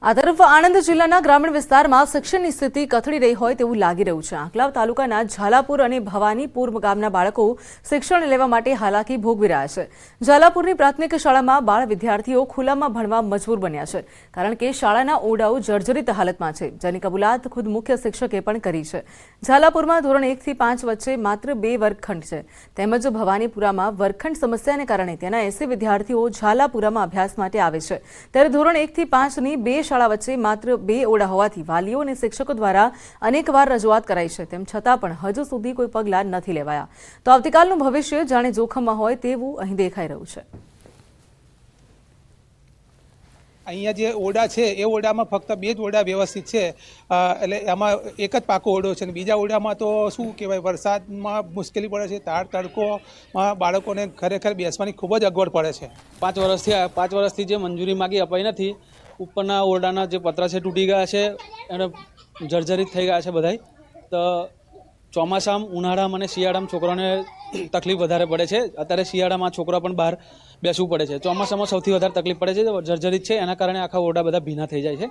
આ તરફ આણંદ જિલ્લાના ગ્રામીણ વિસ્તારમાં શિક્ષણની સ્થિતિ કથળી રહી હોય તેવું લાગી રહ્યું છે। આંકલાવ તાલુકાના ઝાલાપુર અને ભવાનીપુર ગામના બાળકો શિક્ષણ લેવા માટે હાલાકી ભોગવી રહ્યા છે। ઝાલાપુરની પ્રાથમિક શાળામાં બાળ વિદ્યાર્થીઓ ખુલ્લામાં ભણવા મજબૂર બન્યા છે, કારણ કે શાળાના ઓરડાઓ જર્જરિત હાલતમાં છે, જેની કબૂલાત ખુદ મુખ્ય શિક્ષકે પણ કરી છે। ઝાલાપુરમાં ધોરણ 1 થી 5 વચ્ચે માત્ર 2 વર્ગખંડ છે, તેમજ ભવાનીપુરામાં વર્ગખંડ સમસ્યાને કારણે તેના 80 વિદ્યાર્થીઓ ઝાલાપુરામાં અભ્યાસ માટે આવે છે, ત્યારે ધોરણ 1 થી 5 ની 2 શાળા વચ્ચે માત્ર 2 ઓરડા હોવાથી વાલીઓ અને શિક્ષકો દ્વારા અનેકવાર રજૂઆત કરાઈ છે, તેમ છતાં પણ હજુ સુધી કોઈ પગલાં નથી લેવાયા। તો આવતીકાલનું ભવિષ્ય જાણે જોખમમાં હોય તેવું અહીં દેખાઈ રહ્યું છે। અહીંયા જે ઓરડા છે એ ઓરડામાં ફક્ત 2 જ ઓરડા વ્યવસ્થિત છે, એટલે એમાં એક જ પાકો ઓરડો છે અને બીજા ઓરડામાં તો શું કહેવાય, વરસાદમાં મુશ્કેલી પડે છે, તડકોમાં બાળકોને ખરેખર બેસવાની ખૂબ જ અગવડ પડે છે। 5 વર્ષથી જે મંજૂરી માગી અપાઈ નથી, ઉપરના ઓરડાના જે પતરા છે તૂટી ગયા છે અને જર્જરિત થઈ ગયા છે બધાય। તો ચોમાસામાં, ઉનાળામાં અને શિયાળામાં છોકરાઓને તકલીફ વધારે પડે છે। અત્યારે શિયાળામાં છોકરા પણ બહાર બેસવું પડે છે, ચોમાસામાં સૌથી વધારે તકલીફ પડે છે, જર્જરિત છે, એના કારણે આખા ઓરડા બધા ભીના થઈ જાય છે।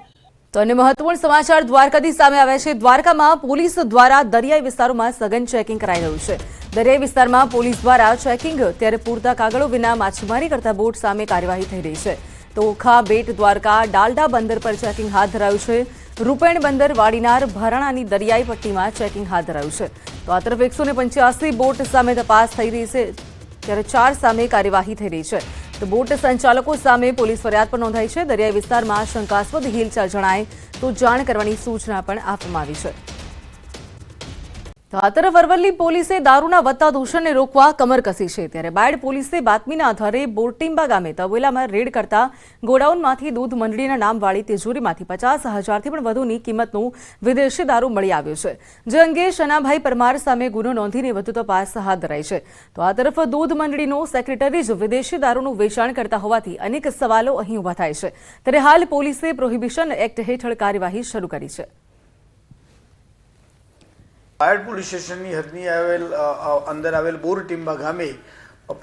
તો અન્ય મહત્વપૂર્ણ સમાચાર દ્વારકાથી સામે આવ્યા છે। દ્વારકામાં પોલીસ દ્વારા દરિયાઈ વિસ્તારોમાં સઘન ચેકિંગ કરાઈ રહ્યું છે। દરિયાઈ વિસ્તારમાં પોલીસ દ્વારા ચેકિંગ, ત્યારે પૂરતા કાગળો વિના માછીમારી કરતા બોટ સામે કાર્યવાહી થઈ રહી છે। તો ઓખા, બેટ દ્વારકા, ડાલડા બંદર પર ચેકિંગ હાથ ધરાયું છે। રૂપેણ બંદર, વાડીનાર, ભરાણાની દરિયાઈ પટ્ટીમાં ચેકિંગ હાથ ધરાયું છે। તો આ તરફ 185 બોટ સામે તપાસ થઈ રહી છે, ત્યારે 4 સામે કાર્યવાહી થઈ રહી છે। તો બોટ સંચાલકો સામે પોલીસ ફરિયાદ પણ નોંધાઈ છે। દરિયાઈ વિસ્તારમાં શંકાસ્પદ હિલચાલ જણાય તો જાણ કરવાની સૂચના પણ આપવામાં આવી છે। તો આ તરફ અરવલ્લી પોલીસે દારૂના વધતા દૂષણને રોકવા કમર કસી છે, ત્યારે બાયડ પોલીસે બાતમીના આધારે બોરટીંબા ગામે તબેલામાં રેડ કરતા ગોડાઉનમાંથી દૂધ મંડળીના નામવાળી તિજોરીમાંથી 50,000થી પણ વધુની કિંમતનું વિદેશી દારૂ મળી આવ્યો છે, જે અંગે શનાભાઈ પરમાર સામે ગુનો નોંધીને વધુ તપાસ હાથ ધરાઈ છે। તો આ તરફ દૂધ મંડળીનો સેક્રેટરી જ વિદેશી દારૂનું વેચાણ કરતા હોવાથી અનેક સવાલો અહીં ઊભા થાય છે, ત્યારે હાલ પોલીસે પ્રોહિબિશન એક્ટ હેઠળ કાર્યવાહી શરૂ કરી છે। બાયડ પોલીસ સ્ટેશનની હદની અંદર આવેલ બોરટીંબા ગામે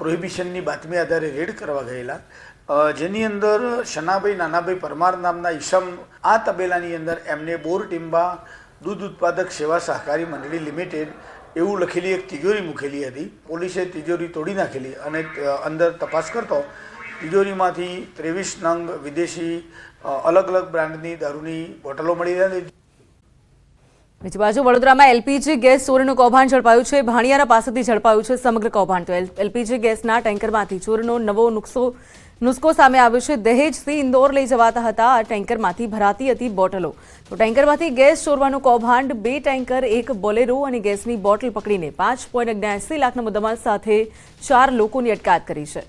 પ્રોહિબિશનની બાતમી આધારે રેડ કરવા ગયેલા, જેની અંદર શનાભાઈ નાનાભાઈ પરમાર નામના ઈસમ આ તબેલાની અંદર એમને બોરટીંબા દૂધ ઉત્પાદક સેવા સહકારી મંડળી લિમિટેડ એવું લખેલી એક તિજોરી મૂકેલી હતી। પોલીસે તિજોરી તોડી નાખેલી અને અંદર તપાસ કરતો તિજોરીમાંથી 23 નંગ વિદેશી અલગ અલગ બ્રાન્ડની દારૂની બોટલો મળી રહી। બીજી બાજુ વડોદરામાં એલપીજી ગેસ ચોરીનું કૌભાંડ ઝડપાયું છે। ભાણિયારા પાસેથી ઝડપાયું છે સમગ્ર કૌભાંડ। તો એલપીજી ગેસના ટેન્કરમાંથી ચોરીનો નવો નુસ્ખો સામે આવ્યો છે। દહેજથી ઇન્દોર લઈ જવાતા હતા આ ટેન્કરમાંથી ભરાતી હતી બોટલો। તો ટેન્કરમાંથી ગેસ ચોરવાનું કૌભાંડ, 2 ટેન્કર, 1 બોલેરો અને ગેસની બોટલ પકડીને 5.79 લાખના મુદ્દામાલ સાથે 4 લોકોની અટકાયત કરી છે।